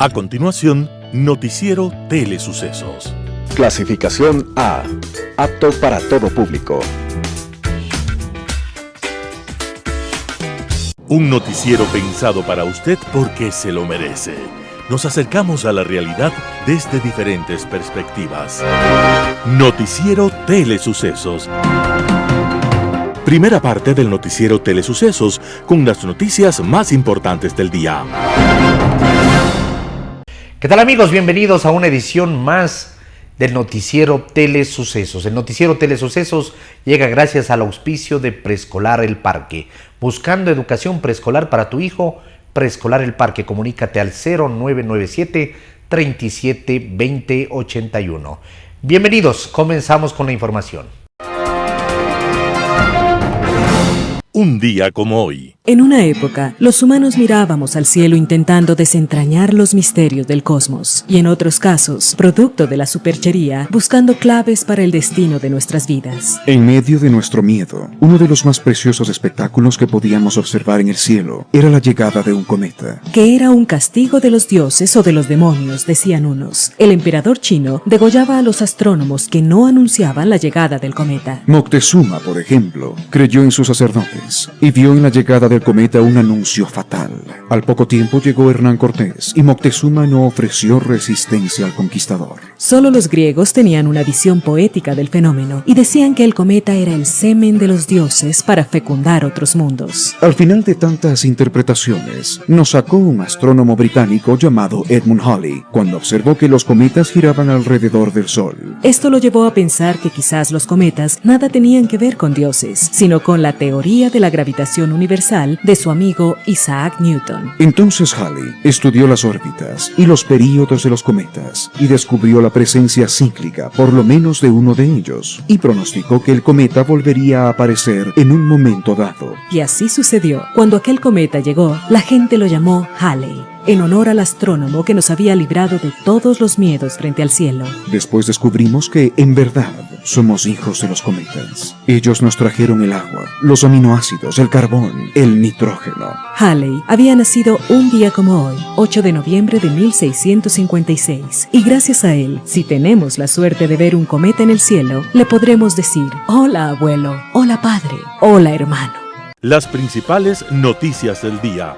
A continuación, Noticiero Telesucesos. Clasificación A. Apto para todo público. Un noticiero pensado para usted porque se lo merece. Nos acercamos a la realidad desde diferentes perspectivas. Noticiero Telesucesos. Primera parte del Noticiero Telesucesos con las noticias más importantes del día. ¿Qué tal, amigos? Bienvenidos a una edición más del Noticiero Telesucesos. El Noticiero Telesucesos llega gracias al auspicio de Preescolar El Parque. Buscando educación preescolar para tu hijo, Preescolar El Parque. Comunícate al 0997 37 20 81. Bienvenidos, comenzamos con la información. Un día como hoy. En una época, los humanos mirábamos al cielo intentando desentrañar los misterios del cosmos, y en otros casos, producto de la superchería, buscando claves para el destino de nuestras vidas. En medio de nuestro miedo, uno de los más preciosos espectáculos que podíamos observar en el cielo era la llegada de un cometa. Que era un castigo de los dioses o de los demonios, decían unos. El emperador chino degollaba a los astrónomos que no anunciaban la llegada del cometa. Moctezuma, por ejemplo, creyó en sus sacerdotes y vio en la llegada del cometa un anuncio fatal. Al poco tiempo llegó Hernán Cortés y Moctezuma no ofreció resistencia al conquistador. Solo los griegos tenían una visión poética del fenómeno y decían que el cometa era el semen de los dioses para fecundar otros mundos. Al final de tantas interpretaciones, nos sacó un astrónomo británico llamado Edmund Halley cuando observó que los cometas giraban alrededor del Sol. Esto lo llevó a pensar que quizás los cometas nada tenían que ver con dioses, sino con la teoría de la gravitación universal de su amigo Isaac Newton. Entonces Halley estudió las órbitas y los períodos de los cometas y descubrió la presencia cíclica, por lo menos de uno de ellos, y pronosticó que el cometa volvería a aparecer en un momento dado. Y así sucedió. Cuando aquel cometa llegó, la gente lo llamó Halley, en honor al astrónomo que nos había librado de todos los miedos frente al cielo. Después descubrimos que, en verdad, somos hijos de los cometas. Ellos nos trajeron el agua, los aminoácidos, el carbón, el nitrógeno. Halley había nacido un día como hoy, 8 de noviembre de 1656, y gracias a él, si tenemos la suerte de ver un cometa en el cielo, le podremos decir: hola abuelo, hola padre, hola hermano. Las principales noticias del día.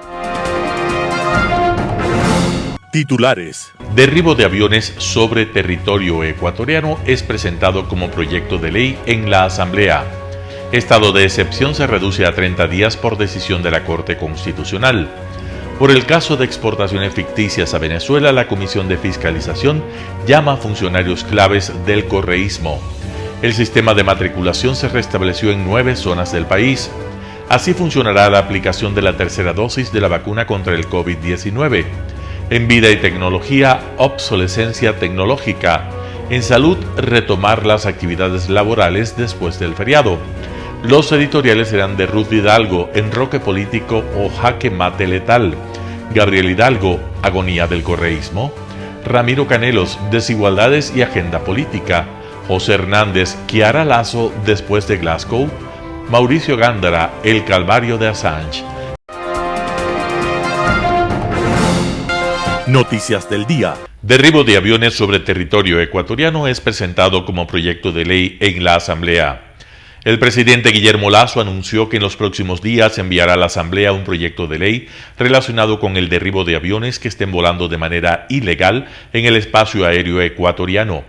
Titulares. Derribo de aviones sobre territorio ecuatoriano es presentado como proyecto de ley en la Asamblea. Estado de excepción se reduce a 30 días por decisión de la Corte Constitucional. Por el caso de exportaciones ficticias a Venezuela, la Comisión de Fiscalización llama a funcionarios claves del correísmo. El sistema de matriculación se restableció en 9 zonas del país. Así funcionará la aplicación de la tercera dosis de la vacuna contra el COVID-19. En vida y tecnología, obsolescencia tecnológica. En salud, retomar las actividades laborales después del feriado. Los editoriales serán de Ruth Hidalgo, Enroque político o jaque mate letal. Gabriel Hidalgo, agonía del correísmo. Ramiro Canelos, desigualdades y agenda política. José Hernández, Kiara Lazo después de Glasgow. Mauricio Gándara, el calvario de Assange. Noticias del día. Derribo de aviones sobre territorio ecuatoriano es presentado como proyecto de ley en la Asamblea. El presidente Guillermo Lasso anunció que en los próximos días enviará a la Asamblea un proyecto de ley relacionado con el derribo de aviones que estén volando de manera ilegal en el espacio aéreo ecuatoriano.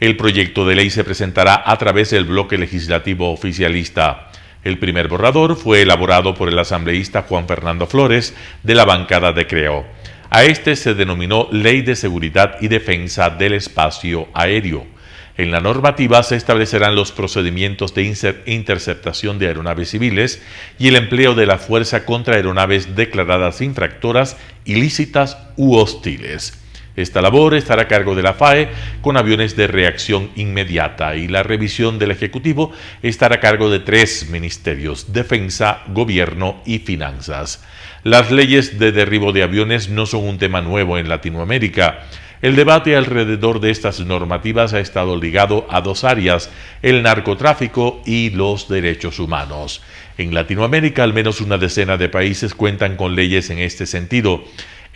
El proyecto de ley se presentará a través del bloque legislativo oficialista. El primer borrador fue elaborado por el asambleísta Juan Fernando Flores de la bancada de Creo. A este se denominó Ley de Seguridad y Defensa del Espacio Aéreo. En la normativa se establecerán los procedimientos de interceptación de aeronaves civiles y el empleo de la fuerza contra aeronaves declaradas infractoras, ilícitas u hostiles. Esta labor estará a cargo de la FAE con aviones de reacción inmediata y la revisión del Ejecutivo estará a cargo de 3 ministerios: Defensa, Gobierno y Finanzas. Las leyes de derribo de aviones no son un tema nuevo en Latinoamérica. El debate alrededor de estas normativas ha estado ligado a 2 áreas: el narcotráfico y los derechos humanos. En Latinoamérica, al menos una decena de países cuentan con leyes en este sentido.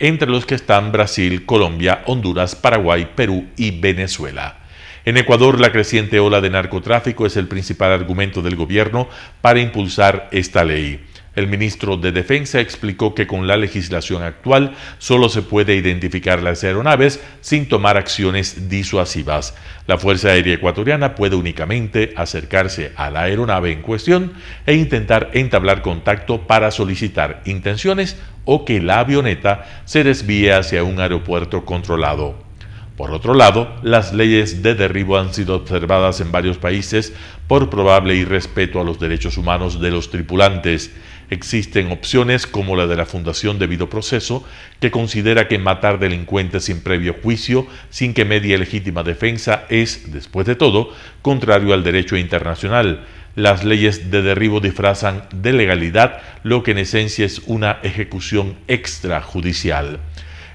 entre los que están Brasil, Colombia, Honduras, Paraguay, Perú y Venezuela. En Ecuador, la creciente ola de narcotráfico es el principal argumento del gobierno para impulsar esta ley. El ministro de Defensa explicó que con la legislación actual solo se puede identificar las aeronaves sin tomar acciones disuasivas. La Fuerza Aérea Ecuatoriana puede únicamente acercarse a la aeronave en cuestión e intentar entablar contacto para solicitar intenciones o que la avioneta se desvíe hacia un aeropuerto controlado. Por otro lado, las leyes de derribo han sido observadas en varios países por probable irrespeto a los derechos humanos de los tripulantes. Existen opciones como la de la Fundación Debido Proceso, que considera que matar delincuentes sin previo juicio, sin que medie legítima defensa, es, después de todo, contrario al derecho internacional. Las leyes de derribo disfrazan de legalidad lo que en esencia es una ejecución extrajudicial.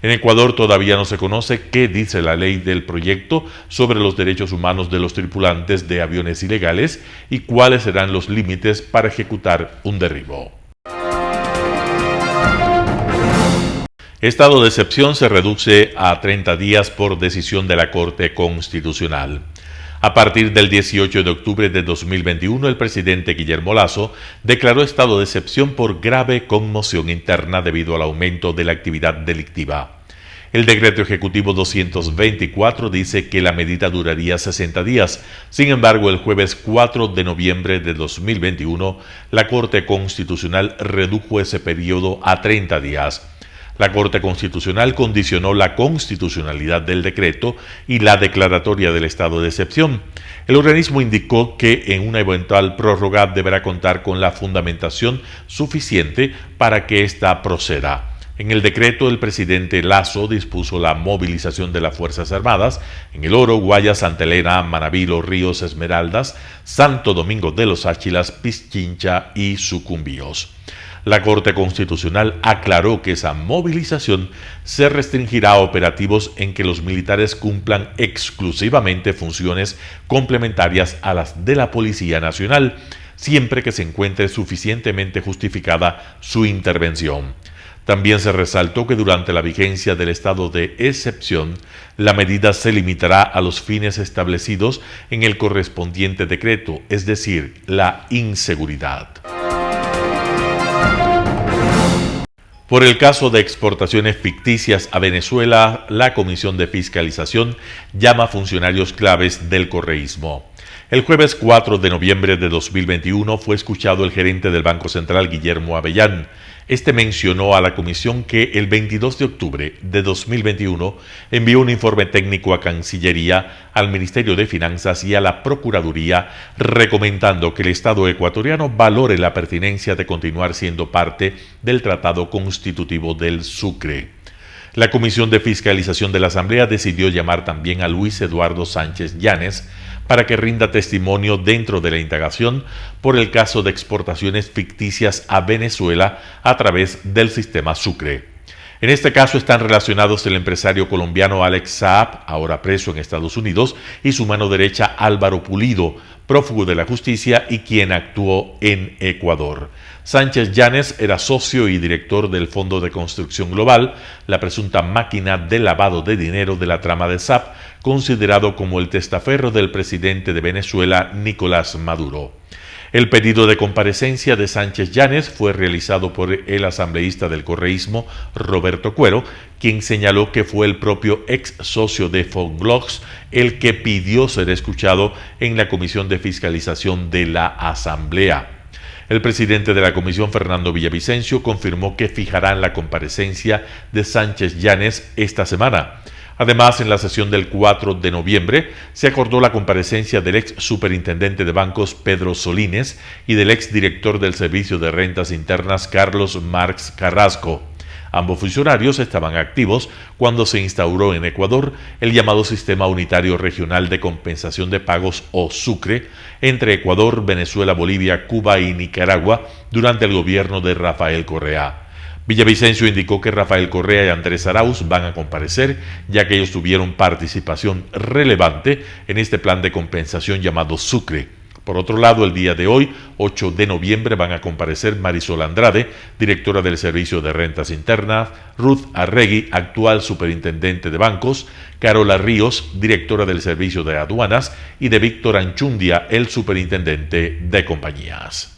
En Ecuador todavía no se conoce qué dice la ley del proyecto sobre los derechos humanos de los tripulantes de aviones ilegales y cuáles serán los límites para ejecutar un derribo. Estado de excepción se reduce a 30 días por decisión de la Corte Constitucional. A partir del 18 de octubre de 2021, el presidente Guillermo Lasso declaró estado de excepción por grave conmoción interna debido al aumento de la actividad delictiva. El decreto ejecutivo 224 dice que la medida duraría 60 días. Sin embargo, el jueves 4 de noviembre de 2021, la Corte Constitucional redujo ese periodo a 30 días. La Corte Constitucional condicionó la constitucionalidad del decreto y la declaratoria del estado de excepción. El organismo indicó que en una eventual prórroga deberá contar con la fundamentación suficiente para que ésta proceda. En el decreto, el presidente Lasso dispuso la movilización de las Fuerzas Armadas en El Oro, Guayas, Santa Elena, Manabí, Los Ríos, Esmeraldas, Santo Domingo de los Áchilas, Pichincha y Sucumbíos. La Corte Constitucional aclaró que esa movilización se restringirá a operativos en que los militares cumplan exclusivamente funciones complementarias a las de la Policía Nacional, siempre que se encuentre suficientemente justificada su intervención. También se resaltó que durante la vigencia del estado de excepción, la medida se limitará a los fines establecidos en el correspondiente decreto, es decir, la inseguridad. Por el caso de exportaciones ficticias a Venezuela, la Comisión de Fiscalización llama a funcionarios claves del correísmo. El jueves 4 de noviembre de 2021 fue escuchado el gerente del Banco Central, Guillermo Avellán. Este mencionó a la comisión que el 22 de octubre de 2021 envió un informe técnico a Cancillería, al Ministerio de Finanzas y a la Procuraduría, recomendando que el Estado ecuatoriano valore la pertinencia de continuar siendo parte del Tratado Constitutivo del Sucre. La Comisión de Fiscalización de la Asamblea decidió llamar también a Luis Eduardo Sánchez Llanes para que rinda testimonio dentro de la indagación por el caso de exportaciones ficticias a Venezuela a través del sistema Sucre. En este caso están relacionados el empresario colombiano Alex Saab, ahora preso en Estados Unidos, y su mano derecha Álvaro Pulido, prófugo de la justicia y quien actuó en Ecuador. Sánchez Llanes era socio y director del Fondo de Construcción Global, la presunta máquina de lavado de dinero de la trama de Saab, considerado como el testaferro del presidente de Venezuela, Nicolás Maduro. El pedido de comparecencia de Sánchez Llanes fue realizado por el asambleísta del correísmo, Roberto Cuero, quien señaló que fue el propio ex socio de Foglox el que pidió ser escuchado en la Comisión de Fiscalización de la Asamblea. El presidente de la comisión, Fernando Villavicencio, confirmó que fijarán la comparecencia de Sánchez Llanes esta semana. Además, en la sesión del 4 de noviembre se acordó la comparecencia del ex superintendente de bancos Pedro Solines y del ex director del Servicio de Rentas Internas Carlos Marx Carrasco. Ambos funcionarios estaban activos cuando se instauró en Ecuador el llamado Sistema Unitario Regional de Compensación de Pagos o SUCRE entre Ecuador, Venezuela, Bolivia, Cuba y Nicaragua durante el gobierno de Rafael Correa. Villavicencio indicó que Rafael Correa y Andrés Arauz van a comparecer, ya que ellos tuvieron participación relevante en este plan de compensación llamado Sucre. Por otro lado, el día de hoy, 8 de noviembre, van a comparecer Marisol Andrade, directora del Servicio de Rentas Internas, Ruth Arregui, actual superintendente de bancos, Carola Ríos, directora del Servicio de Aduanas, y de Víctor Anchundia, el superintendente de compañías.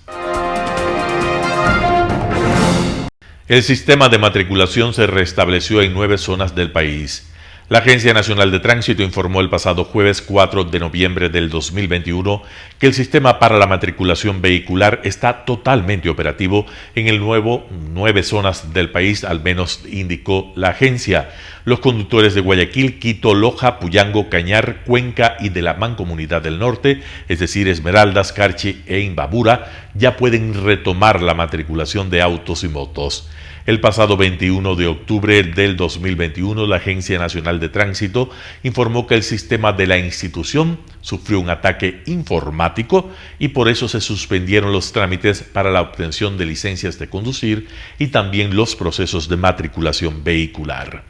El sistema de matriculación se restableció en 9 zonas del país. La Agencia Nacional de Tránsito informó el pasado jueves 4 de noviembre del 2021 que el sistema para la matriculación vehicular está totalmente operativo en el nuevo 9 zonas del país, al menos indicó la agencia. Los conductores de Guayaquil, Quito, Loja, Puyango, Cañar, Cuenca y de la Mancomunidad del Norte, es decir, Esmeraldas, Carchi e Imbabura, ya pueden retomar la matriculación de autos y motos. El pasado 21 de octubre del 2021, la Agencia Nacional de Tránsito informó que el sistema de la institución sufrió un ataque informático y por eso se suspendieron los trámites para la obtención de licencias de conducir y también los procesos de matriculación vehicular.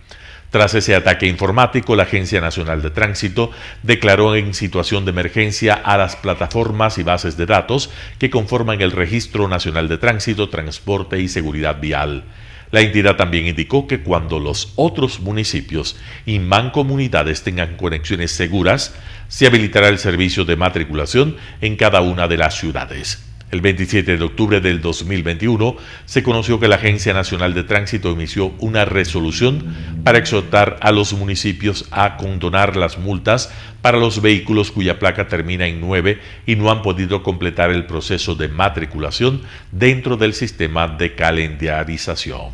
Tras ese ataque informático, la Agencia Nacional de Tránsito declaró en situación de emergencia a las plataformas y bases de datos que conforman el Registro Nacional de Tránsito, Transporte y Seguridad Vial. La entidad también indicó que cuando los otros municipios y mancomunidades tengan conexiones seguras, se habilitará el servicio de matriculación en cada una de las ciudades. El 27 de octubre del 2021 se conoció que la Agencia Nacional de Tránsito emitió una resolución para exhortar a los municipios a condonar las multas para los vehículos cuya placa termina en 9 y no han podido completar el proceso de matriculación dentro del sistema de calendarización.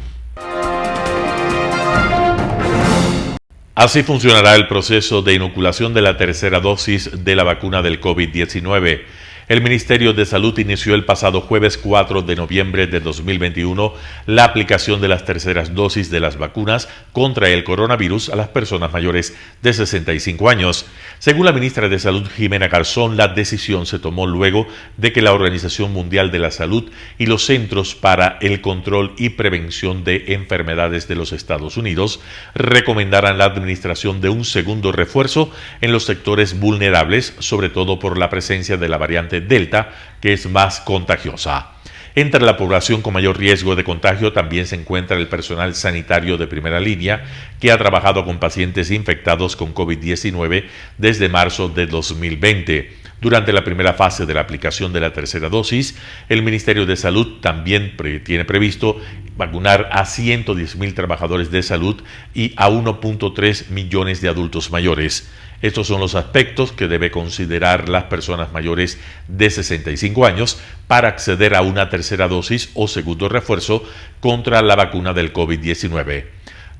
Así funcionará el proceso de inoculación de la tercera dosis de la vacuna del COVID-19. El Ministerio de Salud inició el pasado jueves 4 de noviembre de 2021 la aplicación de las terceras dosis de las vacunas contra el coronavirus a las personas mayores de 65 años. Según la ministra de Salud, Jimena Garzón, la decisión se tomó luego de que la Organización Mundial de la Salud y los Centros para el Control y Prevención de Enfermedades de los Estados Unidos recomendaran la administración de un segundo refuerzo en los sectores vulnerables, sobre todo por la presencia de la variante Delta, que es más contagiosa. Entre la población con mayor riesgo de contagio también se encuentra el personal sanitario de primera línea que ha trabajado con pacientes infectados con COVID-19 desde marzo de 2020. Durante la primera fase de la aplicación de la tercera dosis, el Ministerio de Salud también tiene previsto vacunar a 110,000 trabajadores de salud y a 1.3 millones de adultos mayores. Estos son los aspectos que debe considerar las personas mayores de 65 años para acceder a una tercera dosis o segundo refuerzo contra la vacuna del COVID-19.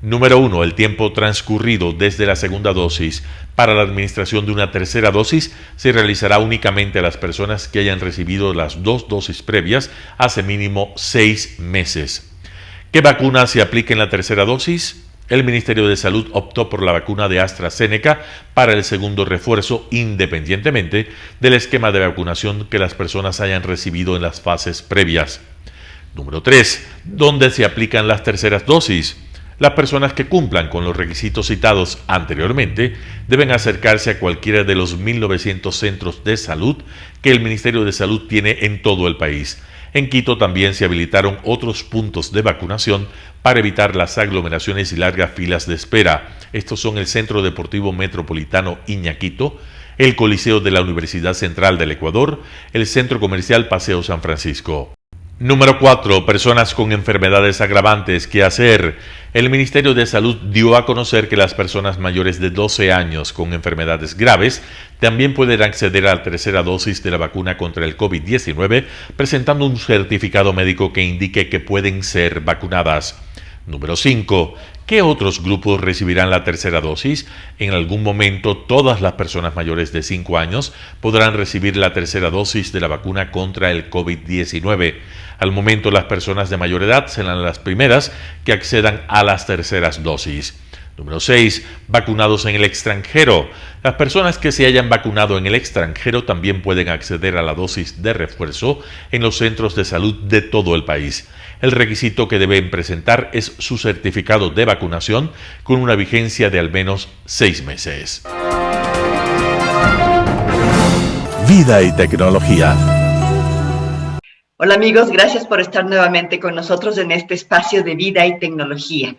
Número 1. El tiempo transcurrido desde la segunda dosis para la administración de una tercera dosis se realizará únicamente a las personas que hayan recibido las 2 dosis previas hace mínimo 6 meses. ¿Qué vacuna se aplica en la tercera dosis? El Ministerio de Salud optó por la vacuna de AstraZeneca para el segundo refuerzo, independientemente del esquema de vacunación que las personas hayan recibido en las fases previas. Número 3. ¿Dónde se aplican las terceras dosis? Las personas que cumplan con los requisitos citados anteriormente deben acercarse a cualquiera de los 1.900 centros de salud que el Ministerio de Salud tiene en todo el país. En Quito también se habilitaron otros puntos de vacunación para evitar las aglomeraciones y largas filas de espera. Estos son el Centro Deportivo Metropolitano Iñaquito, el Coliseo de la Universidad Central del Ecuador, el Centro Comercial Paseo San Francisco. Número 4. Personas con enfermedades agravantes. ¿Qué hacer? El Ministerio de Salud dio a conocer que las personas mayores de 12 años con enfermedades graves también pueden acceder a la tercera dosis de la vacuna contra el COVID-19 presentando un certificado médico que indique que pueden ser vacunadas. Número 5. ¿Qué otros grupos recibirán la tercera dosis? En algún momento, todas las personas mayores de 5 años podrán recibir la tercera dosis de la vacuna contra el COVID-19. Al momento, las personas de mayor edad serán las primeras que accedan a las terceras dosis. Número 6. Vacunados en el extranjero. Las personas que se hayan vacunado en el extranjero también pueden acceder a la dosis de refuerzo en los centros de salud de todo el país. El requisito que deben presentar es su certificado de vacunación con una vigencia de al menos 6 meses. Vida y Tecnología. Hola amigos, gracias por estar nuevamente con nosotros en este espacio de Vida y Tecnología.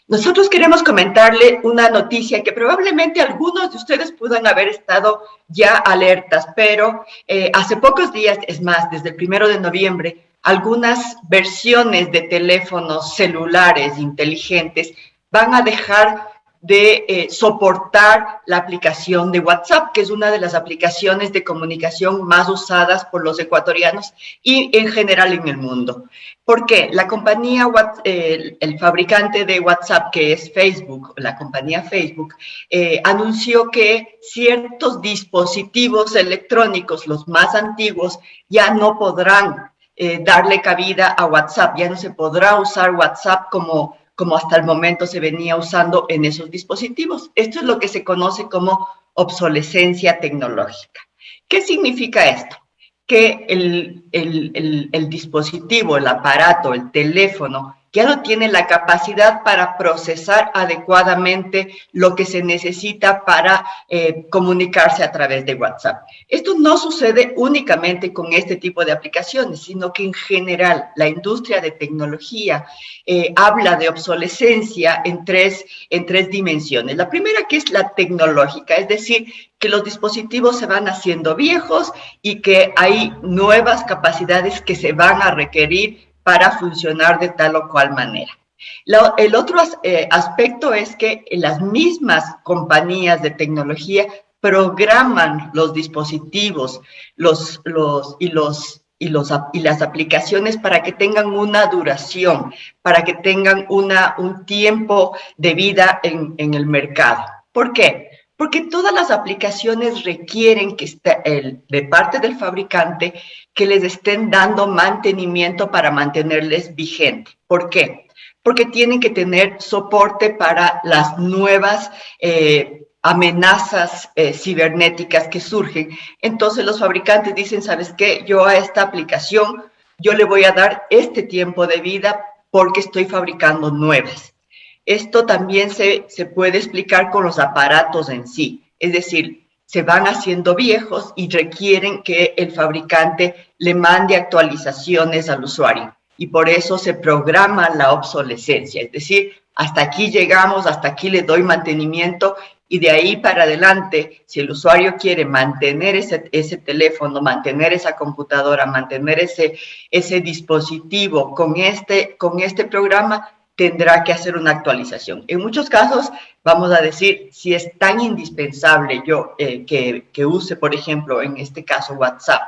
Nosotros queremos comentarle una noticia que probablemente algunos de ustedes puedan haber estado ya alertas, pero hace pocos días, es más, desde el 1 de noviembre, algunas versiones de teléfonos celulares inteligentes van a dejar de soportar la aplicación de WhatsApp, que es una de las aplicaciones de comunicación más usadas por los ecuatorianos y en general en el mundo. ¿Por qué? La compañía, el fabricante de WhatsApp, que es Facebook, la compañía Facebook, anunció que ciertos dispositivos electrónicos, los más antiguos, ya no podrán darle cabida a WhatsApp, ya no se podrá usar WhatsApp como hasta el momento se venía usando en esos dispositivos. Esto es lo que se conoce como obsolescencia tecnológica. ¿Qué significa esto? Que el dispositivo, el aparato, el teléfono, ya no tiene la capacidad para procesar adecuadamente lo que se necesita para comunicarse a través de WhatsApp. Esto no sucede únicamente con este tipo de aplicaciones, sino que en general la industria de tecnología habla de obsolescencia en tres dimensiones. La primera, que es la tecnológica, es decir, que los dispositivos se van haciendo viejos y que hay nuevas capacidades que se van a requerir para funcionar de tal o cual manera. El otro aspecto es que las mismas compañías de tecnología programan los dispositivos y las aplicaciones para que tengan una duración, para que tengan un tiempo de vida en el mercado. ¿Por qué? Porque todas las aplicaciones requieren que de parte del fabricante que les estén dando mantenimiento para mantenerles vigentes. ¿Por qué? Porque tienen que tener soporte para las nuevas amenazas cibernéticas que surgen. Entonces los fabricantes dicen, ¿sabes qué? Yo a esta aplicación, yo le voy a dar este tiempo de vida porque estoy fabricando nuevas. Esto también se puede explicar con los aparatos en sí, es decir, se van haciendo viejos y requieren que el fabricante le mande actualizaciones al usuario y por eso se programa la obsolescencia, es decir, hasta aquí llegamos, hasta aquí le doy mantenimiento y de ahí para adelante, si el usuario quiere mantener ese teléfono, mantener esa computadora, mantener ese dispositivo con este programa, tendrá que hacer una actualización. En muchos casos, vamos a decir, si es tan indispensable que use, por ejemplo, en este caso WhatsApp,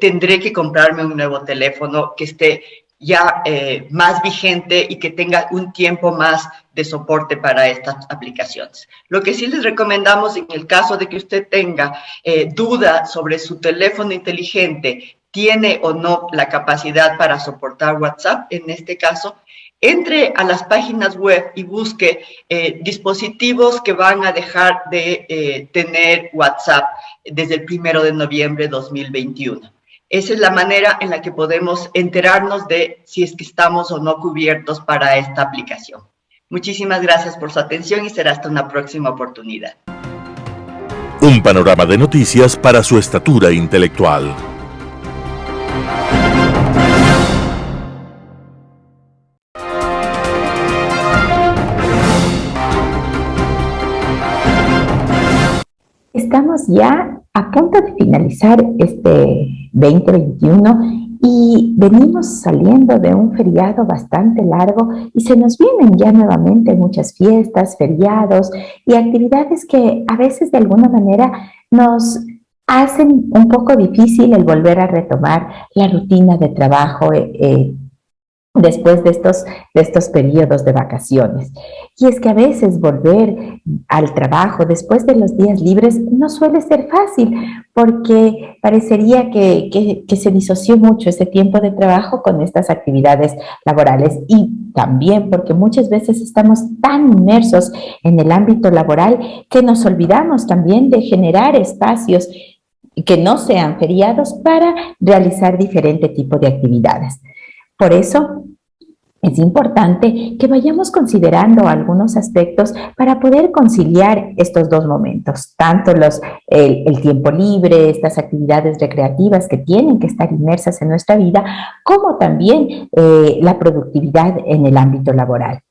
tendré que comprarme un nuevo teléfono que esté ya más vigente y que tenga un tiempo más de soporte para estas aplicaciones. Lo que sí les recomendamos en el caso de que usted tenga duda sobre su teléfono inteligente, tiene o no la capacidad para soportar WhatsApp, en este caso, entre a las páginas web y busque dispositivos que van a dejar de tener WhatsApp desde el 1 de noviembre de 2021. Esa es la manera en la que podemos enterarnos de si es que estamos o no cubiertos para esta aplicación. Muchísimas gracias por su atención y será hasta una próxima oportunidad. Un panorama de noticias para su estatura intelectual. Estamos ya a punto de finalizar este 2021 y venimos saliendo de un feriado bastante largo y se nos vienen ya nuevamente muchas fiestas, feriados y actividades que a veces de alguna manera nos hacen un poco difícil el volver a retomar la rutina de trabajo después de estos periodos de vacaciones. Y es que a veces volver al trabajo después de los días libres no suele ser fácil, porque parecería que se disoció mucho ese tiempo de trabajo con estas actividades laborales, y también porque muchas veces estamos tan inmersos en el ámbito laboral que nos olvidamos también de generar espacios que no sean feriados para realizar diferente tipo de actividades. Por eso, Es importante que vayamos considerando algunos aspectos para poder conciliar estos dos momentos, tanto el tiempo libre, estas actividades recreativas que tienen que estar inmersas en nuestra vida, como también la productividad en el ámbito laboral.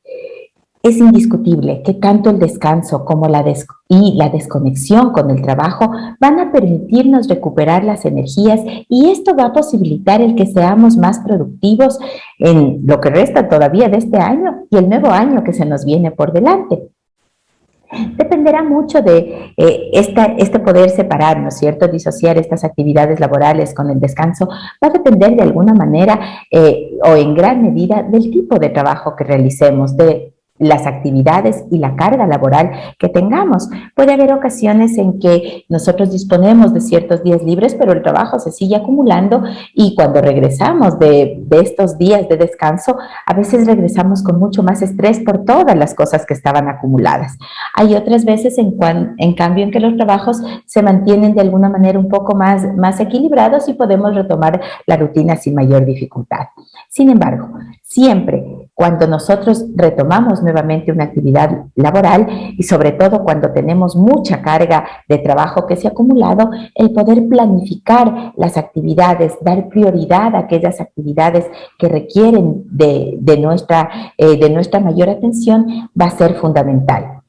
Es indiscutible que tanto el descanso como la desconexión con el trabajo van a permitirnos recuperar las energías y esto va a posibilitar el que seamos más productivos en lo que resta todavía de este año y el nuevo año que se nos viene por delante. Dependerá mucho de este poder separar, ¿no es cierto?, disociar estas actividades laborales con el descanso, va a depender de alguna manera o en gran medida del tipo de trabajo que realicemos, de las actividades y la carga laboral que tengamos. Puede haber ocasiones en que nosotros disponemos de ciertos días libres, pero el trabajo se sigue acumulando y cuando regresamos de estos días de descanso, a veces regresamos con mucho más estrés por todas las cosas que estaban acumuladas. Hay otras veces en cambio en que los trabajos se mantienen de alguna manera un poco más equilibrados y podemos retomar la rutina sin mayor dificultad. Sin embargo, siempre cuando nosotros retomamos nuevamente una actividad laboral y sobre todo cuando tenemos mucha carga de trabajo que se ha acumulado, el poder planificar las actividades, dar prioridad a aquellas actividades que requieren de nuestra mayor atención va a ser fundamental.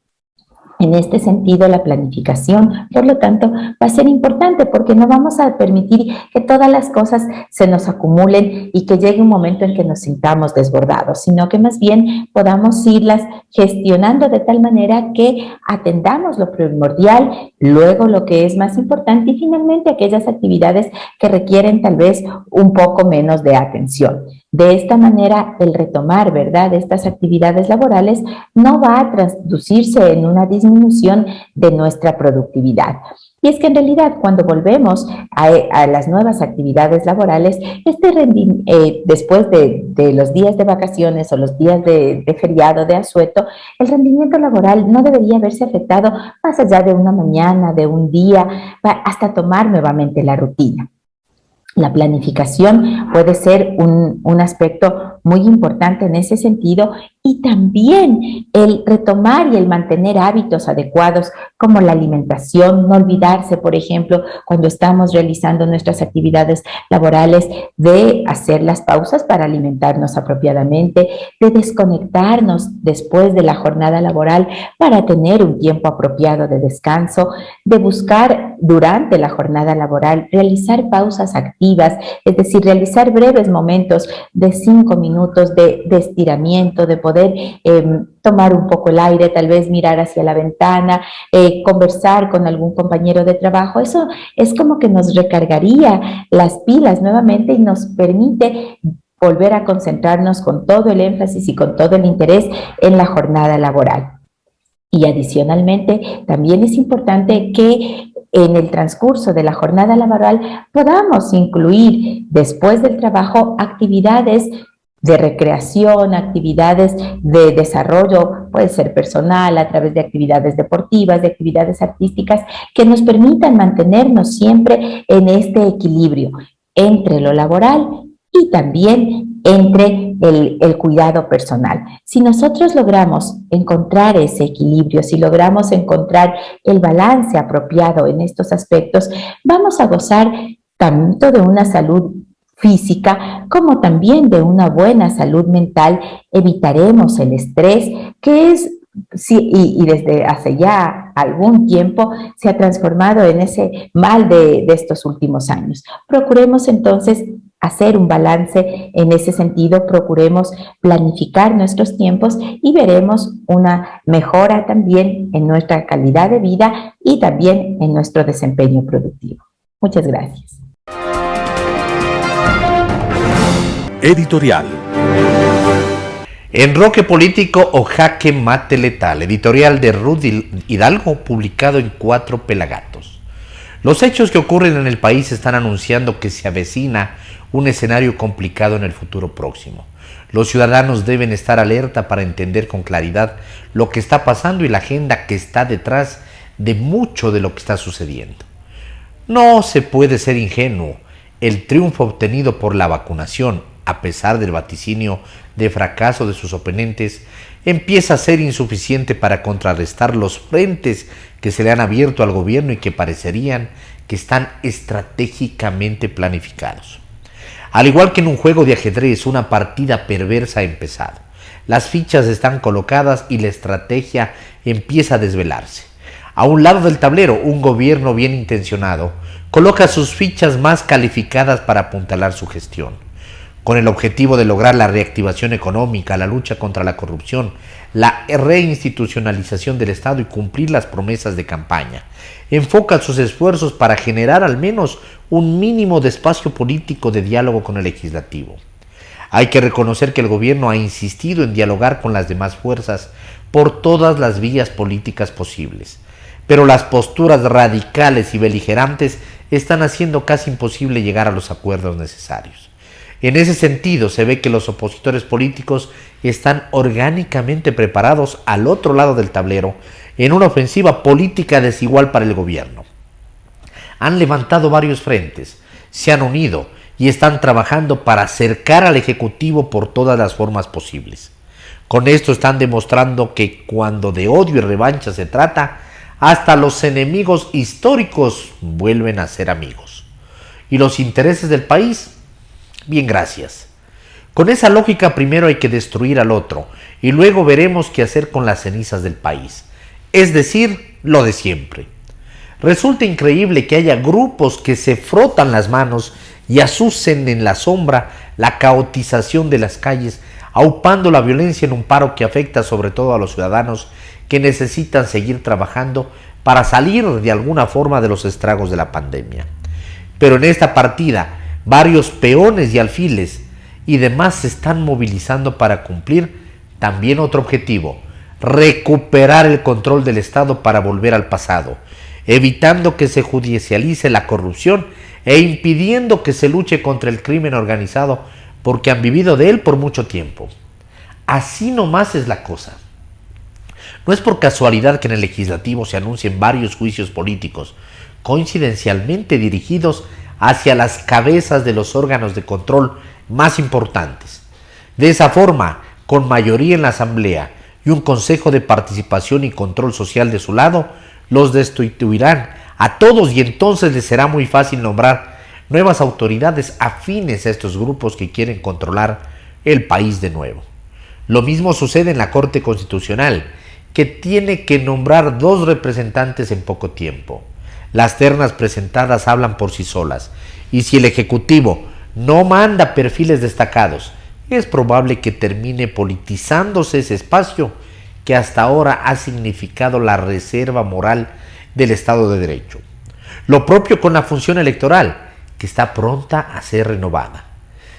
En este sentido, la planificación, por lo tanto, va a ser importante porque no vamos a permitir que todas las cosas se nos acumulen y que llegue un momento en que nos sintamos desbordados, sino que más bien podamos irlas gestionando de tal manera que atendamos lo primordial, luego lo que es más importante y finalmente aquellas actividades que requieren tal vez un poco menos de atención. De esta manera, el retomar, ¿verdad?, estas actividades laborales no va a traducirse en una disminución de nuestra productividad. Y es que en realidad cuando volvemos a las nuevas actividades laborales, después de los días de vacaciones o los días de feriado, de asueto, el rendimiento laboral no debería verse afectado más allá de una mañana, de un día, hasta tomar nuevamente la rutina. La planificación puede ser un aspecto muy importante en ese sentido y también el retomar y el mantener hábitos adecuados como la alimentación, no olvidarse, por ejemplo, cuando estamos realizando nuestras actividades laborales, de hacer las pausas para alimentarnos apropiadamente, de desconectarnos después de la jornada laboral para tener un tiempo apropiado de descanso, de buscar durante la jornada laboral realizar pausas activas, es decir, realizar breves momentos de 5 minutos de estiramiento, de poder tomar un poco el aire, tal vez mirar hacia la ventana, conversar con algún compañero de trabajo. Eso es como que nos recargaría las pilas nuevamente y nos permite volver a concentrarnos con todo el énfasis y con todo el interés en la jornada laboral. Y adicionalmente, también es importante que en el transcurso de la jornada laboral podamos incluir después del trabajo actividades de recreación, actividades de desarrollo, puede ser personal, a través de actividades deportivas, de actividades artísticas, que nos permitan mantenernos siempre en este equilibrio entre lo laboral y también entre el cuidado personal. Si nosotros logramos encontrar ese equilibrio, si logramos encontrar el balance apropiado en estos aspectos, vamos a gozar tanto de una salud física como también de una buena salud mental. Evitaremos el estrés que es y desde hace ya algún tiempo se ha transformado en ese mal de estos últimos años. Procuremos entonces hacer un balance en ese sentido, procuremos planificar nuestros tiempos y veremos una mejora también en nuestra calidad de vida y también en nuestro desempeño productivo. Muchas gracias. Editorial. Enroque político o jaque mate letal. Editorial de Ruth Hidalgo, publicado en 4 Pelagatos. Los hechos que ocurren en el país están anunciando que se avecina un escenario complicado en el futuro próximo. Los ciudadanos deben estar alerta para entender con claridad lo que está pasando y la agenda que está detrás de mucho de lo que está sucediendo. No se puede ser ingenuo. El triunfo obtenido por la vacunación, a pesar del vaticinio de fracaso de sus oponentes, empieza a ser insuficiente para contrarrestar los frentes que se le han abierto al gobierno y que parecerían que están estratégicamente planificados. Al igual que en un juego de ajedrez, una partida perversa ha empezado. Las fichas están colocadas y la estrategia empieza a desvelarse. A un lado del tablero, un gobierno bien intencionado coloca sus fichas más calificadas para apuntalar su gestión, con el objetivo de lograr la reactivación económica, la lucha contra la corrupción, la reinstitucionalización del Estado y cumplir las promesas de campaña. Enfoca sus esfuerzos para generar al menos un mínimo de espacio político de diálogo con el legislativo. Hay que reconocer que el gobierno ha insistido en dialogar con las demás fuerzas por todas las vías políticas posibles, pero las posturas radicales y beligerantes están haciendo casi imposible llegar a los acuerdos necesarios. En ese sentido, se ve que los opositores políticos están orgánicamente preparados al otro lado del tablero en una ofensiva política desigual para el gobierno. Han levantado varios frentes, se han unido y están trabajando para acercar al Ejecutivo por todas las formas posibles. Con esto están demostrando que cuando de odio y revancha se trata, hasta los enemigos históricos vuelven a ser amigos. ¿Y los intereses del país? Bien, gracias. Con esa lógica primero hay que destruir al otro y luego veremos qué hacer con las cenizas del país. Es decir, lo de siempre. Resulta increíble que haya grupos que se frotan las manos y asucen en la sombra la caotización de las calles, aupando la violencia en un paro que afecta sobre todo a los ciudadanos que necesitan seguir trabajando para salir de alguna forma de los estragos de la pandemia. Pero en esta partida, varios peones y alfiles y demás se están movilizando para cumplir también otro objetivo: recuperar el control del Estado para volver al pasado, evitando que se judicialice la corrupción e impidiendo que se luche contra el crimen organizado porque han vivido de él por mucho tiempo. Así nomás es la cosa. No es por casualidad que en el legislativo se anuncien varios juicios políticos, coincidencialmente dirigidos hacia las cabezas de los órganos de control más importantes. De esa forma, con mayoría en la Asamblea y un Consejo de Participación y Control Social de su lado, los destituirán a todos y entonces les será muy fácil nombrar nuevas autoridades afines a estos grupos que quieren controlar el país de nuevo. Lo mismo sucede en la Corte Constitucional, que tiene que nombrar 2 representantes en poco tiempo. Las ternas presentadas hablan por sí solas, y si el Ejecutivo no manda perfiles destacados, es probable que termine politizándose ese espacio que hasta ahora ha significado la reserva moral del Estado de Derecho. Lo propio con la función electoral, que está pronta a ser renovada.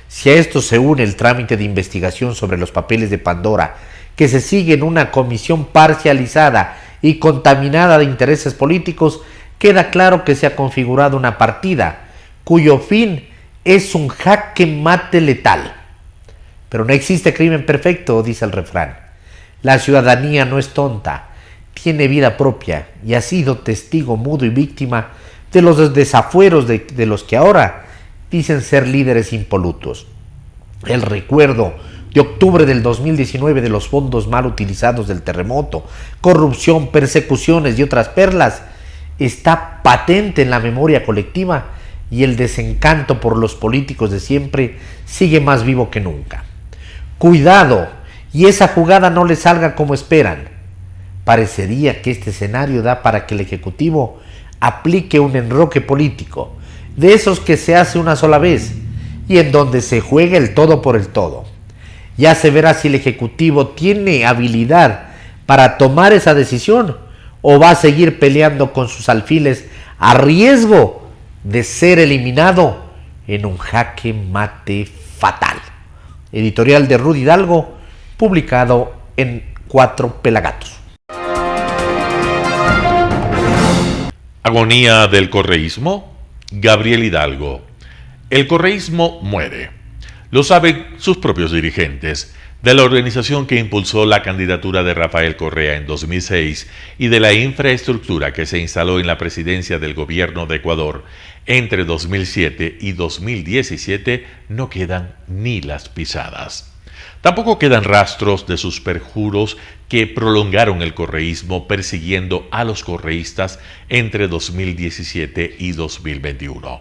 Si a esto se une el trámite de investigación sobre los papeles de Pandora, que se sigue en una comisión parcializada y contaminada de intereses políticos, queda claro que se ha configurado una partida cuyo fin es un jaque mate letal. Pero no existe crimen perfecto, dice el refrán. La ciudadanía no es tonta, tiene vida propia y ha sido testigo mudo y víctima de los desafueros de los que ahora dicen ser líderes impolutos. El recuerdo de octubre del 2019 de los fondos mal utilizados del terremoto, corrupción, persecuciones y otras perlas está patente en la memoria colectiva y el desencanto por los políticos de siempre sigue más vivo que nunca. Cuidado y esa jugada no les salga como esperan. Parecería que este escenario da para que el Ejecutivo aplique un enroque político, de esos que se hace una sola vez y en donde se juega el todo por el todo. Ya se verá si el Ejecutivo tiene habilidad para tomar esa decisión o va a seguir peleando con sus alfiles a riesgo de ser eliminado en un jaque mate fatal. Editorial de Rudy Hidalgo, publicado en 4 Pelagatos. Agonía del correísmo. Gabriel Hidalgo. El correísmo muere. Lo saben sus propios dirigentes, de la organización que impulsó la candidatura de Rafael Correa en 2006 y de la infraestructura que se instaló en la presidencia del gobierno de Ecuador entre 2007 y 2017, no quedan ni las pisadas. Tampoco quedan rastros de sus perjuros que prolongaron el correísmo persiguiendo a los correístas entre 2017 y 2021.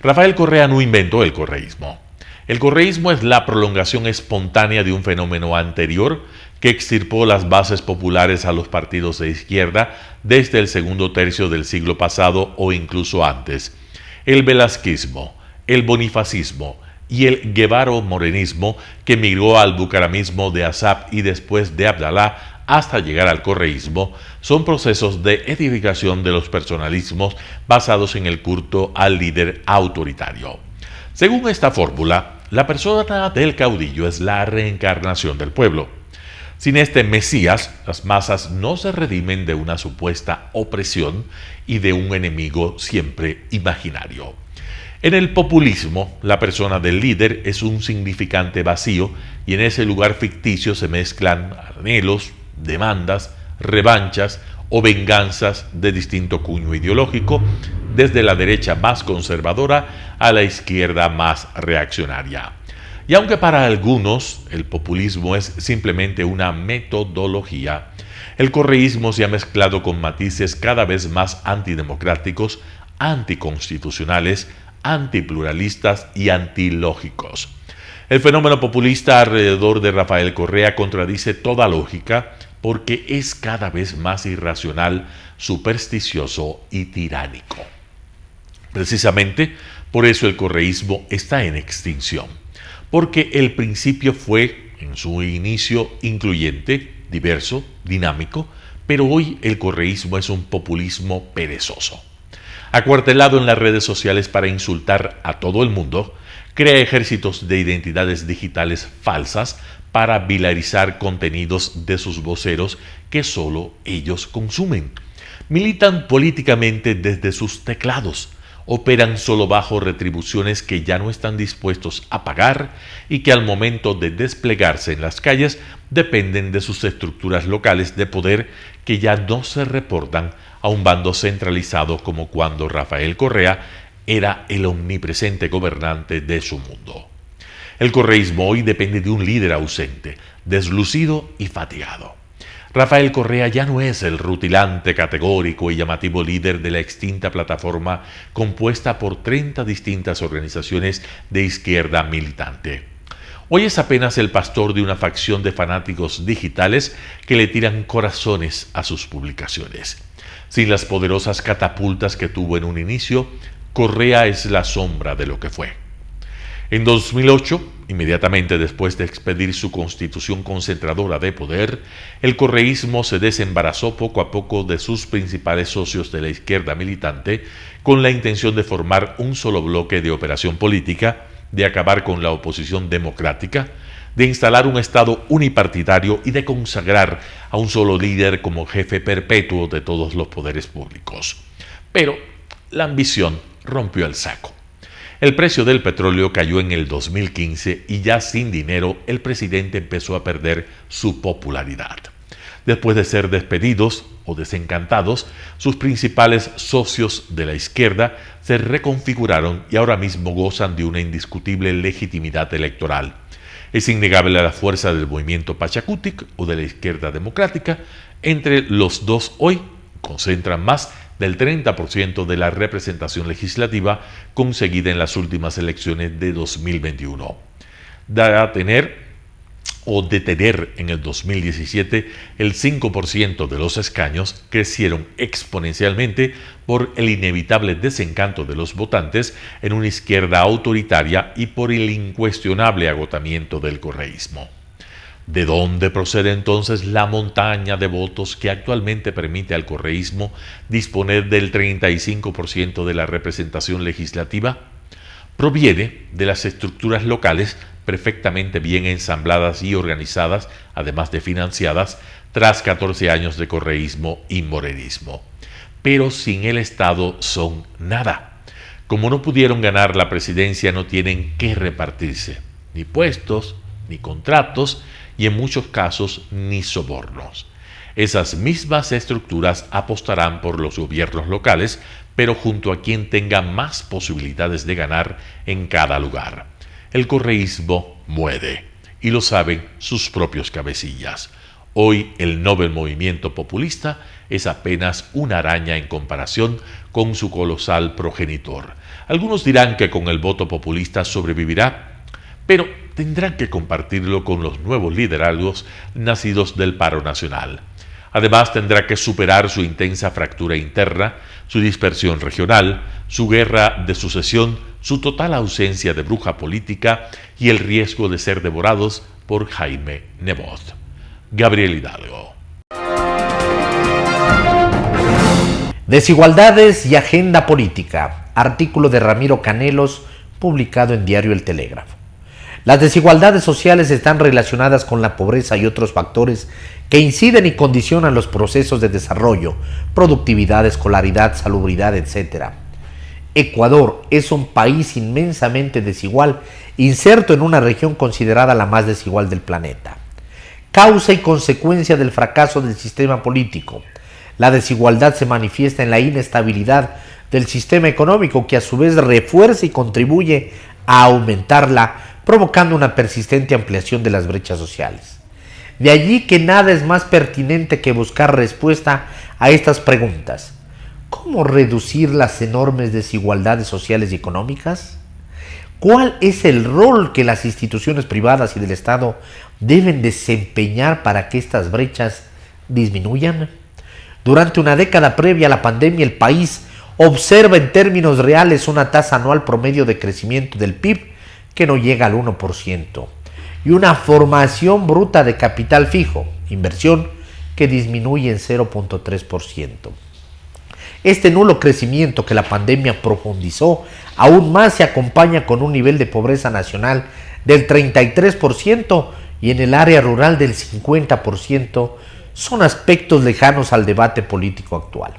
Rafael Correa no inventó el correísmo. El correísmo es la prolongación espontánea de un fenómeno anterior que extirpó las bases populares a los partidos de izquierda desde el segundo tercio del siglo pasado o incluso antes. El velasquismo, el bonifacismo y el guevaro-morenismo que migró al bucaramismo de Asap y después de Abdalá hasta llegar al correísmo son procesos de edificación de los personalismos basados en el culto al líder autoritario. Según esta fórmula, la persona del caudillo es la reencarnación del pueblo. Sin este Mesías, las masas no se redimen de una supuesta opresión y de un enemigo siempre imaginario. En el populismo, la persona del líder es un significante vacío y en ese lugar ficticio se mezclan anhelos, demandas, revanchas o venganzas de distinto cuño ideológico, desde la derecha más conservadora a la izquierda más reaccionaria. Y aunque para algunos el populismo es simplemente una metodología, el correísmo se ha mezclado con matices cada vez más antidemocráticos, anticonstitucionales, antipluralistas y antilógicos. El fenómeno populista alrededor de Rafael Correa contradice toda lógica porque es cada vez más irracional, supersticioso y tiránico. Precisamente por eso el correísmo está en extinción, porque el principio fue, en su inicio, incluyente, diverso, dinámico, pero hoy el correísmo es un populismo perezoso. Acuartelado en las redes sociales para insultar a todo el mundo, crea ejércitos de identidades digitales falsas para vilarizar contenidos de sus voceros que solo ellos consumen. Militan políticamente desde sus teclados, operan solo bajo retribuciones que ya no están dispuestos a pagar y que al momento de desplegarse en las calles dependen de sus estructuras locales de poder que ya no se reportan a un bando centralizado como cuando Rafael Correa era el omnipresente gobernante de su mundo. El correísmo hoy depende de un líder ausente, deslucido y fatigado. Rafael Correa ya no es el rutilante, categórico y llamativo líder de la extinta plataforma compuesta por 30 distintas organizaciones de izquierda militante. Hoy es apenas el pastor de una facción de fanáticos digitales que le tiran corazones a sus publicaciones. Sin las poderosas catapultas que tuvo en un inicio, Correa es la sombra de lo que fue. En 2008, inmediatamente después de expedir su constitución concentradora de poder, el correísmo se desembarazó poco a poco de sus principales socios de la izquierda militante con la intención de formar un solo bloque de operación política, de acabar con la oposición democrática, de instalar un Estado unipartidario y de consagrar a un solo líder como jefe perpetuo de todos los poderes públicos. Pero la ambición rompió el saco. El precio del petróleo cayó en el 2015 y ya sin dinero el presidente empezó a perder su popularidad. Después de ser despedidos o desencantados, sus principales socios de la izquierda se reconfiguraron y ahora mismo gozan de una indiscutible legitimidad electoral. Es innegable la fuerza del movimiento Pachacutic o de la izquierda democrática. Entre los dos hoy concentran más del 30% de la representación legislativa conseguida en las últimas elecciones de 2021. De tener en el 2017 el 5% de los escaños, crecieron exponencialmente por el inevitable desencanto de los votantes en una izquierda autoritaria y por el incuestionable agotamiento del correísmo. ¿De dónde procede entonces la montaña de votos que actualmente permite al correísmo disponer del 35% de la representación legislativa? Proviene de las estructuras locales perfectamente bien ensambladas y organizadas, además de financiadas, tras 14 años de correísmo y morenismo. Pero sin el Estado son nada. Como no pudieron ganar la presidencia, no tienen que repartirse, ni puestos, ni contratos, y en muchos casos ni sobornos. Esas mismas estructuras apostarán por los gobiernos locales, pero junto a quien tenga más posibilidades de ganar en cada lugar. El correísmo muere, y lo saben sus propios cabecillas. Hoy el Nobel movimiento populista es apenas una araña en comparación con su colosal progenitor. Algunos dirán que con el voto populista sobrevivirá, pero tendrán que compartirlo con los nuevos liderazgos nacidos del paro nacional. Además tendrá que superar su intensa fractura interna, su dispersión regional, su guerra de sucesión, su total ausencia de bruja política y el riesgo de ser devorados por Jaime Nebot. Gabriel Hidalgo. Desigualdades y agenda política. Artículo de Ramiro Canelos, publicado en Diario El Telégrafo. Las desigualdades sociales están relacionadas con la pobreza y otros factores que inciden y condicionan los procesos de desarrollo, productividad, escolaridad, salubridad, etc. Ecuador es un país inmensamente desigual, inserto en una región considerada la más desigual del planeta. Causa y consecuencia del fracaso del sistema político. La desigualdad se manifiesta en la inestabilidad del sistema económico, que a su vez refuerza y contribuye a aumentarla, provocando una persistente ampliación de las brechas sociales. De allí que nada es más pertinente que buscar respuesta a estas preguntas. ¿Cómo reducir las enormes desigualdades sociales y económicas? ¿Cuál es el rol que las instituciones privadas y del Estado deben desempeñar para que estas brechas disminuyan? Durante una década previa a la pandemia, el país observa en términos reales una tasa anual promedio de crecimiento del PIB que no llega al 1%, y una formación bruta de capital fijo, inversión, que disminuye en 0.3%. Este nulo crecimiento que la pandemia profundizó aún más se acompaña con un nivel de pobreza nacional del 33% y en el área rural del 50%, son aspectos lejanos al debate político actual.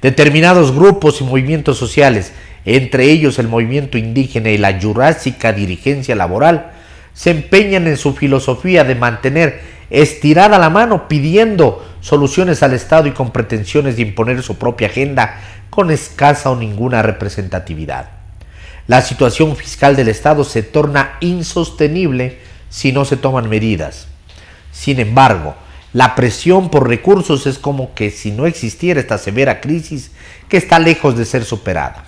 Determinados grupos y movimientos sociales, entre ellos el movimiento indígena y la jurásica dirigencia laboral, se empeñan en su filosofía de mantener estirada la mano pidiendo soluciones al Estado y con pretensiones de imponer su propia agenda con escasa o ninguna representatividad. La situación fiscal del Estado se torna insostenible si no se toman medidas. Sin embargo, la presión por recursos es como que si no existiera esta severa crisis que está lejos de ser superada.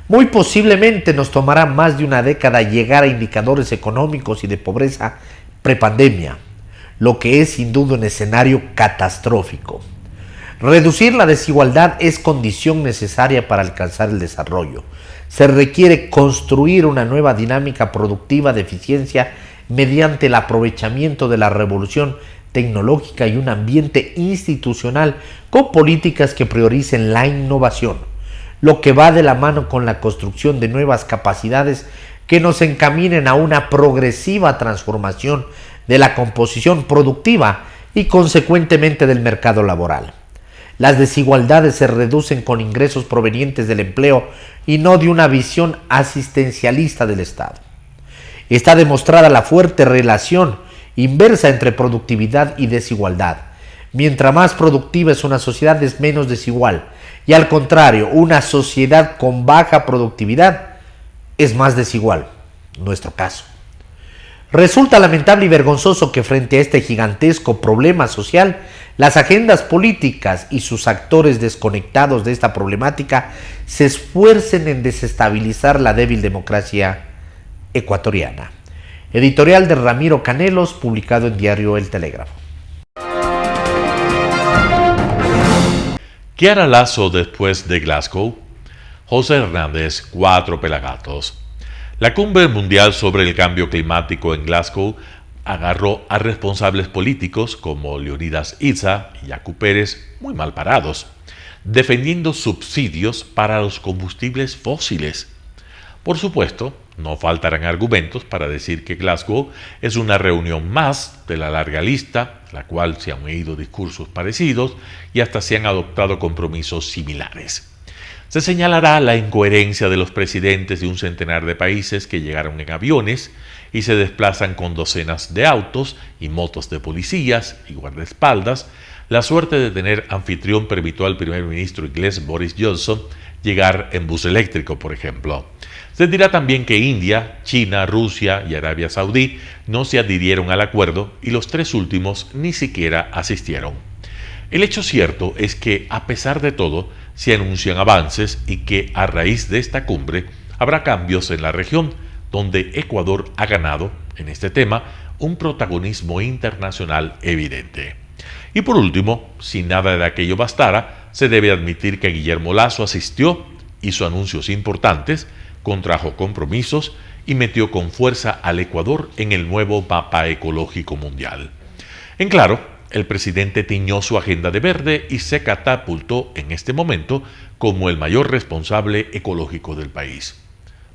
Muy posiblemente nos tomará más de una década llegar a indicadores económicos y de pobreza prepandemia, lo que es sin duda un escenario catastrófico. Reducir la desigualdad es condición necesaria para alcanzar el desarrollo. Se requiere construir una nueva dinámica productiva de eficiencia mediante el aprovechamiento de la revolución tecnológica y un ambiente institucional con políticas que prioricen la innovación, lo que va de la mano con la construcción de nuevas capacidades que nos encaminen a una progresiva transformación de la composición productiva y consecuentemente del mercado laboral. Las desigualdades se reducen con ingresos provenientes del empleo y no de una visión asistencialista del Estado. Está demostrada la fuerte relación inversa entre productividad y desigualdad. Mientras más productiva es una sociedad, es menos desigual, y al contrario, una sociedad con baja productividad es más desigual. Nuestro caso. Resulta lamentable y vergonzoso que frente a este gigantesco problema social, las agendas políticas y sus actores desconectados de esta problemática se esfuercen en desestabilizar la débil democracia ecuatoriana. Editorial de Ramiro Canelos, publicado en Diario El Telégrafo. ¿Qué hará Lasso después de Glasgow? José Hernández, 4 Pelagatos. La cumbre mundial sobre el cambio climático en Glasgow agarró a responsables políticos como Leonidas Iza y Yacu Pérez muy mal parados, defendiendo subsidios para los combustibles fósiles. Por supuesto, no faltarán argumentos para decir que Glasgow es una reunión más de la larga lista, la cual se han oído discursos parecidos y hasta se han adoptado compromisos similares. Se señalará la incoherencia de los presidentes de un centenar de países que llegaron en aviones y se desplazan con docenas de autos y motos de policías y guardaespaldas. La suerte de tener anfitrión permitió al primer ministro inglés Boris Johnson llegar en bus eléctrico, por ejemplo. Se dirá también que India, China, Rusia y Arabia Saudí no se adhirieron al acuerdo y los tres últimos ni siquiera asistieron. El hecho cierto es que, a pesar de todo, se anuncian avances y que a raíz de esta cumbre habrá cambios en la región, donde Ecuador ha ganado, en este tema, un protagonismo internacional evidente. Y por último, si nada de aquello bastara, se debe admitir que Guillermo Lasso asistió, hizo anuncios importantes, contrajo compromisos y metió con fuerza al Ecuador en el nuevo mapa ecológico mundial. En claro, el presidente tiñó su agenda de verde y se catapultó en este momento como el mayor responsable ecológico del país.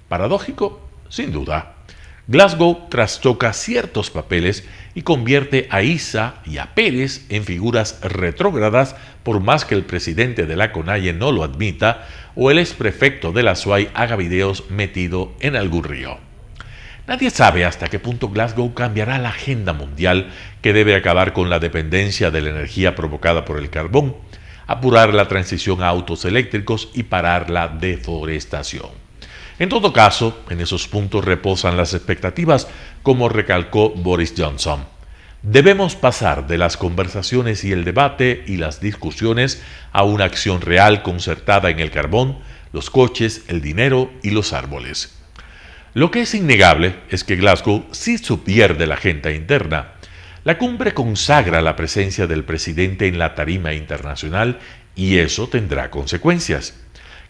¿Paradójico? Sin duda. Glasgow trastoca ciertos papeles y convierte a Issa y a Pérez en figuras retrógradas, por más que el presidente de la CONAIE no lo admita o el exprefecto de la SUAY haga videos metido en algún río. Nadie sabe hasta qué punto Glasgow cambiará la agenda mundial, que debe acabar con la dependencia de la energía provocada por el carbón, apurar la transición a autos eléctricos y parar la deforestación. En todo caso, en esos puntos reposan las expectativas, como recalcó Boris Johnson. Debemos pasar de las conversaciones y el debate y las discusiones a una acción real concertada en el carbón, los coches, el dinero y los árboles. Lo que es innegable es que Glasgow sí subvierte la agenda interna. La cumbre consagra la presencia del presidente en la tarima internacional y eso tendrá consecuencias.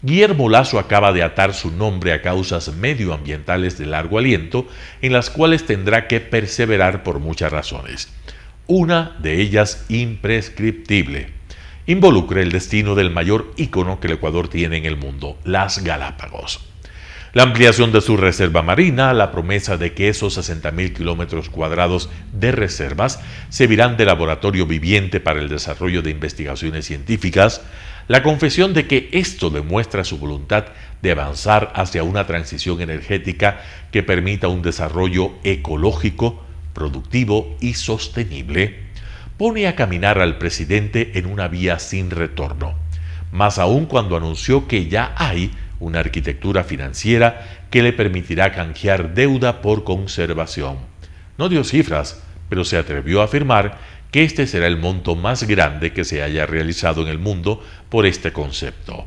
Guillermo Lasso acaba de atar su nombre a causas medioambientales de largo aliento, en las cuales tendrá que perseverar por muchas razones. Una de ellas imprescriptible. Involucra el destino del mayor ícono que el Ecuador tiene en el mundo, las Galápagos. La ampliación de su reserva marina, la promesa de que esos 60.000 kilómetros cuadrados de reservas servirán de laboratorio viviente para el desarrollo de investigaciones científicas, la confesión de que esto demuestra su voluntad de avanzar hacia una transición energética que permita un desarrollo ecológico, productivo y sostenible, pone a caminar al presidente en una vía sin retorno, más aún cuando anunció que ya hay una arquitectura financiera que le permitirá canjear deuda por conservación. No dio cifras, pero se atrevió a afirmar que este será el monto más grande que se haya realizado en el mundo por este concepto.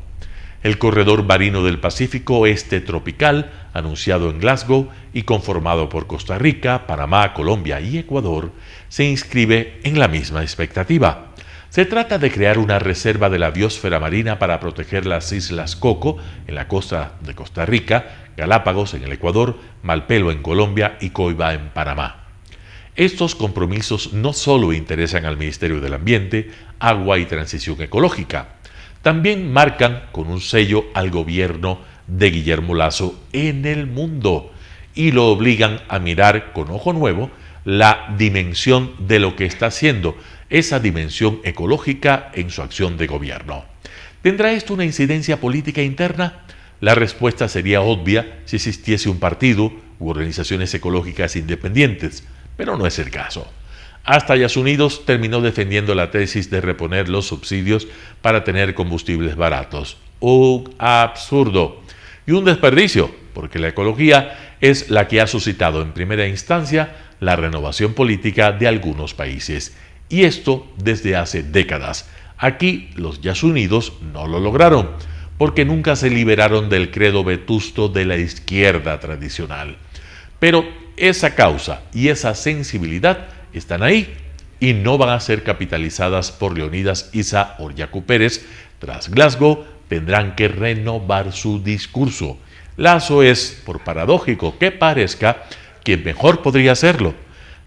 El corredor marino del Pacífico Oeste Tropical, anunciado en Glasgow y conformado por Costa Rica, Panamá, Colombia y Ecuador, se inscribe en la misma expectativa. Se trata de crear una reserva de la biosfera marina para proteger las islas Coco en la costa de Costa Rica, Galápagos en el Ecuador, Malpelo en Colombia y Coiba en Panamá. Estos compromisos no solo interesan al Ministerio del Ambiente, Agua y Transición Ecológica, también marcan con un sello al gobierno de Guillermo Lasso en el mundo y lo obligan a mirar con ojo nuevo la dimensión de lo que está haciendo, esa dimensión ecológica en su acción de gobierno. ¿Tendrá esto una incidencia política interna? La respuesta sería obvia si existiese un partido u organizaciones ecológicas independientes, pero no es el caso. Hasta Yasunidos terminó defendiendo la tesis de reponer los subsidios para tener combustibles baratos. Un absurdo y un desperdicio, porque la ecología es la que ha suscitado en primera instancia la renovación política de algunos países. Y esto desde hace décadas. Aquí los Yasunidos no lo lograron, porque nunca se liberaron del credo vetusto de la izquierda tradicional. Pero esa causa y esa sensibilidad están ahí y no van a ser capitalizadas por Leonidas Issa o Yacu Pérez. Tras Glasgow tendrán que renovar su discurso. Lasso es, por paradójico que parezca, quien mejor podría hacerlo.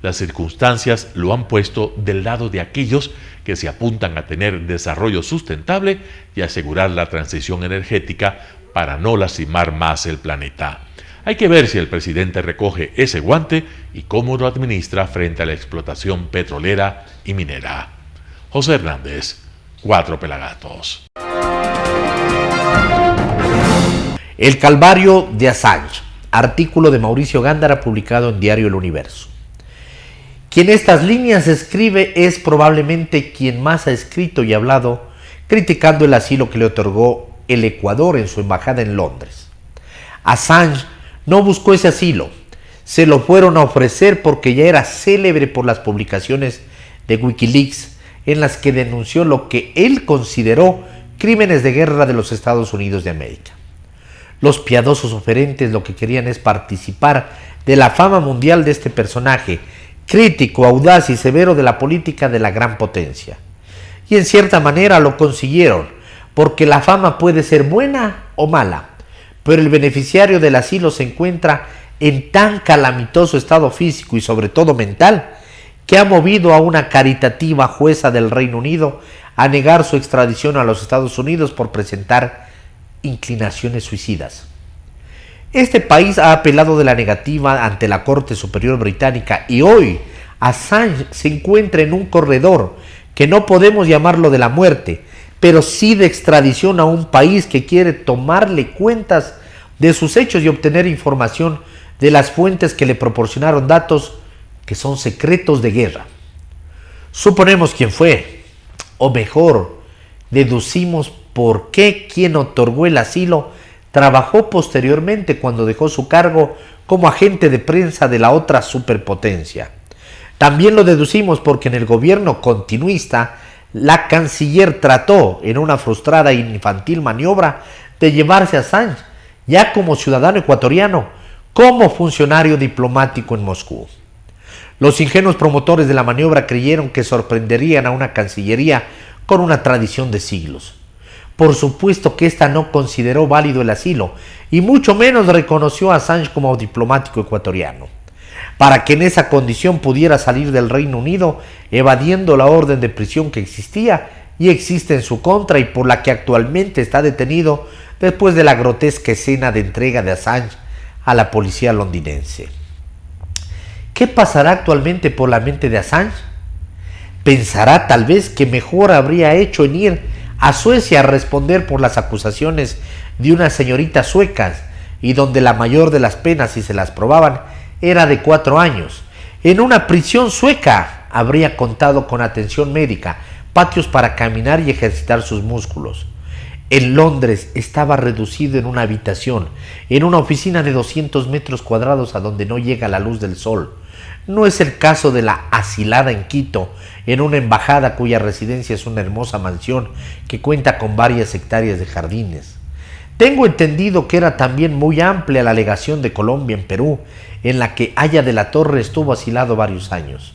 Las circunstancias lo han puesto del lado de aquellos que se apuntan a tener desarrollo sustentable y asegurar la transición energética para no lastimar más el planeta. Hay que ver si el presidente recoge ese guante y cómo lo administra frente a la explotación petrolera y minera. José Hernández, Cuatro Pelagatos. El calvario de Assange, artículo de Mauricio Gándara publicado en Diario El Universo. Quien estas líneas escribe es probablemente quien más ha escrito y hablado criticando el asilo que le otorgó el Ecuador en su embajada en Londres. Assange no buscó ese asilo, se lo fueron a ofrecer porque ya era célebre por las publicaciones de Wikileaks en las que denunció lo que él consideró crímenes de guerra de los Estados Unidos de América. Los piadosos oferentes lo que querían es participar de la fama mundial de este personaje, crítico, audaz y severo de la política de la gran potencia. Y en cierta manera lo consiguieron, porque la fama puede ser buena o mala, pero el beneficiario del asilo se encuentra en tan calamitoso estado físico y sobre todo mental, que ha movido a una caritativa jueza del Reino Unido a negar su extradición a los Estados Unidos por presentar inclinaciones suicidas. Este país ha apelado de la negativa ante la Corte Superior Británica y hoy Assange se encuentra en un corredor que no podemos llamarlo de la muerte, pero sí de extradición a un país que quiere tomarle cuentas de sus hechos y obtener información de las fuentes que le proporcionaron datos que son secretos de guerra. Suponemos quién fue, o mejor, deducimos por qué quien otorgó el asilo trabajó posteriormente cuando dejó su cargo como agente de prensa de la otra superpotencia. También lo deducimos porque en el gobierno continuista la canciller trató, en una frustrada e infantil maniobra, de llevarse a Assange, ya como ciudadano ecuatoriano, como funcionario diplomático en Moscú. Los ingenuos promotores de la maniobra creyeron que sorprenderían a una cancillería con una tradición de siglos. Por supuesto que ésta no consideró válido el asilo y mucho menos reconoció a Assange como diplomático ecuatoriano, para que en esa condición pudiera salir del Reino Unido evadiendo la orden de prisión que existía y existe en su contra y por la que actualmente está detenido después de la grotesca escena de entrega de Assange a la policía londinense. ¿Qué pasará actualmente por la mente de Assange? Pensará tal vez que mejor habría hecho en ir a Suecia a responder por las acusaciones de unas señoritas suecas y donde la mayor de las penas, si se las probaban, era de 4 años. En una prisión sueca habría contado con atención médica, patios para caminar y ejercitar sus músculos. En Londres estaba reducido en una habitación, en una oficina de 200 metros cuadrados a donde no llega la luz del sol. No es el caso de la asilada en Quito, en una embajada cuya residencia es una hermosa mansión que cuenta con varias hectáreas de jardines. Tengo entendido que era también muy amplia la legación de Colombia en Perú, en la que Aya de la Torre estuvo asilado varios años.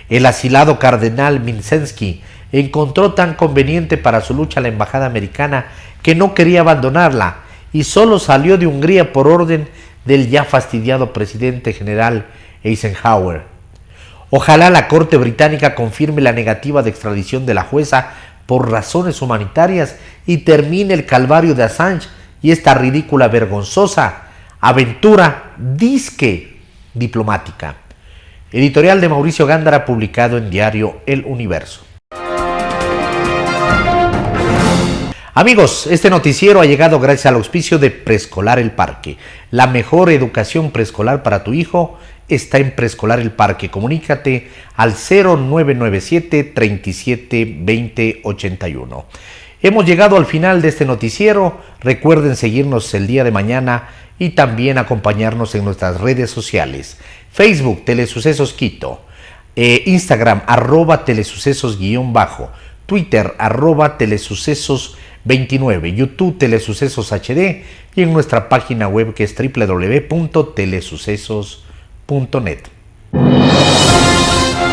El asilado cardenal Minczewski encontró tan conveniente para su lucha la embajada americana que no quería abandonarla y solo salió de Hungría por orden del ya fastidiado presidente general Eisenhower. Ojalá la Corte Británica confirme la negativa de extradición de la jueza por razones humanitarias y termine el calvario de Assange y esta ridícula, vergonzosa aventura disque diplomática. Editorial de Mauricio Gándara, publicado en diario El Universo. Amigos, este noticiero ha llegado gracias al auspicio de Preescolar El Parque. La mejor educación preescolar para tu hijo está en Preescolar El Parque. Comunícate al 0997 37 20 81. Hemos llegado al final de este noticiero. Recuerden seguirnos el día de mañana y también acompañarnos en nuestras redes sociales. Facebook, Telesucesos Quito. Instagram, @telesucesos_. Twitter, @telesucesos29. YouTube, Telesucesos HD. Y en nuestra página web que es www.telesucesos.net.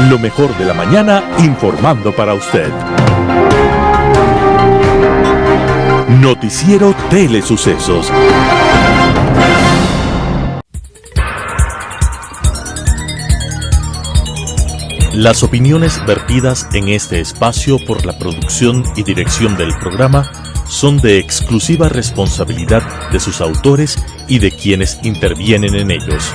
Lo mejor de la mañana informando para usted. Noticiero Telesucesos. Las opiniones vertidas en este espacio por la producción y dirección del programa son de exclusiva responsabilidad de sus autores y de quienes intervienen en ellos.